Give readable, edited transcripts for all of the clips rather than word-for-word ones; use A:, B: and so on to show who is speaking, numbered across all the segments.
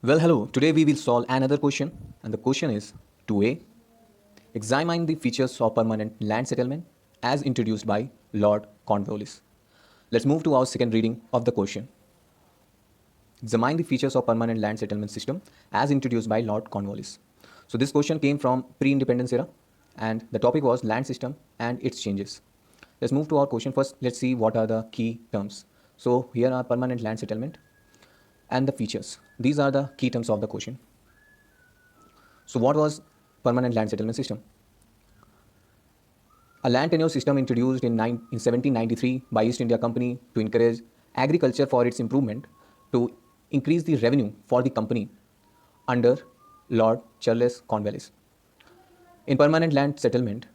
A: Well, hello. Today we will solve another question, and the question is 2A. Examine the features of permanent land settlement as introduced by Lord Cornwallis. Let's move to our second reading of the question. Examine the features of permanent land settlement system as introduced by Lord Cornwallis. So this question came from pre-independence era, and the topic was land system and its changes. Let's move to our question first. Let's see what are the key terms. So here are permanent land settlement and the features. These are the key terms of the question. So what was permanent land settlement system? A land tenure system introduced in 1793 by East India Company to encourage agriculture for its improvement, to increase the revenue for the company under Lord Charles Cornwallis. In permanent land settlement,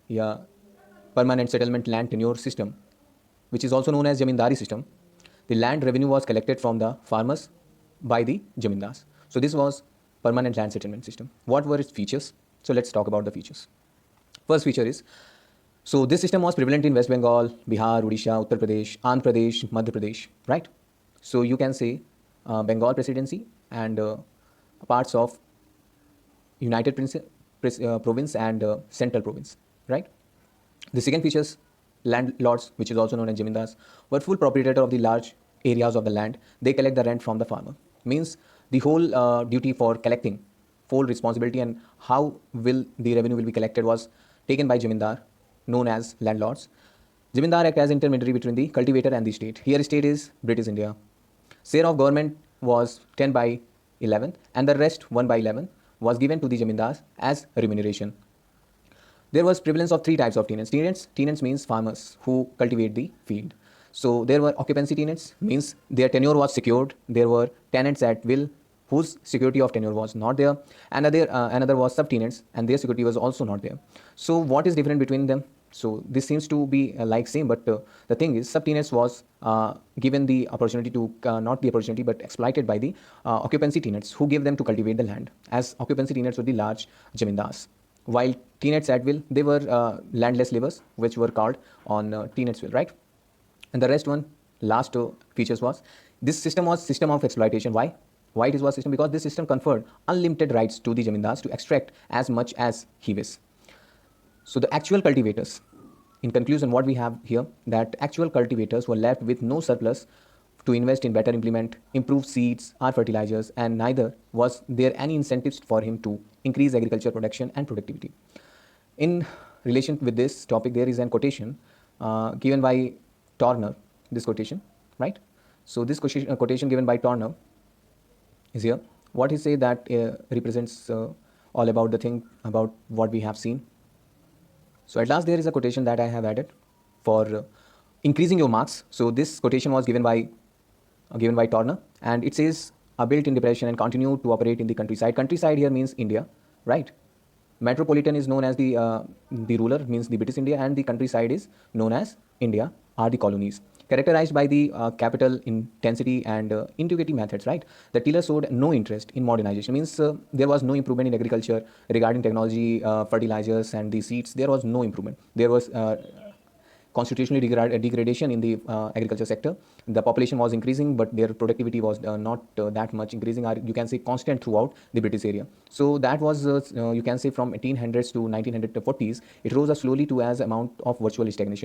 A: permanent settlement land tenure system, which is also known as Jamindari system, the land revenue was collected from the farmers by the Jamindars. So this was permanent land settlement system. What were its features? So let's talk about the features. First feature is, so this system was prevalent in West Bengal, Bihar, Odisha, Uttar Pradesh, Andhra Pradesh, Madhya Pradesh, right? So you can say Bengal Presidency and parts of United Province and Central Province, right? The second features, landlords, which is also known as Jamindars, were full proprietor of the large areas of the land. They collect the rent from the farmer. Means the whole duty for collecting, full responsibility, and how will the revenue will be collected was taken by Jamindar, known as landlords. Jamindar act as intermediary between the cultivator and the state. Here state is British India. Share of government was 10 by 11 and the rest 1 by 11 was given to the Jamindars as remuneration. There was prevalence of three types of tenants. Tenants means farmers who cultivate the field. So there were occupancy tenants, means their tenure was secured. There were tenants at will whose security of tenure was not there. Another was subtenants, and their security was also not there. So what is different between them? So this seems to be like same, but the thing is, subtenants was given the opportunity to, not the opportunity, but exploited by the occupancy tenants who gave them to cultivate the land, as occupancy tenants were the large Jamindars. While tenants at will, they were landless laborers, which were called on tenants will, right? And the rest one, last features was, this system was system of exploitation. Why? Why it was system? Because this system conferred unlimited rights to the Jamindars to extract as much as he wished. So the actual cultivators, in conclusion, what we have here, that actual cultivators were left with no surplus to invest in better implement, improved seeds or fertilizers, and neither was there any incentives for him to increase agriculture production and productivity. In relation with this topic, there is an quotation given by Turner, this quotation, right? So this quotation given by Turner is here. What he say that represents all about the thing about what we have seen. So at last there is a quotation that I have added for increasing your marks. So this quotation was given by Turner, and it says, built in depression and continue to operate in the countryside. Countryside here means India, right? Metropolitan is known as the ruler, means the British India, and the countryside is known as India, are the colonies. Characterized by the capital intensity and integrity methods, right? The tiller showed no interest in modernization, means there was no improvement in agriculture regarding technology, fertilizers, and the seeds. There was no improvement. There was constitutionally degradation in the agriculture sector. The population was increasing, but their productivity was not that much increasing, or you can say constant throughout the British area. So that was, you can say, from 1800s to 1940s, it rose slowly to as amount of virtual stagnation.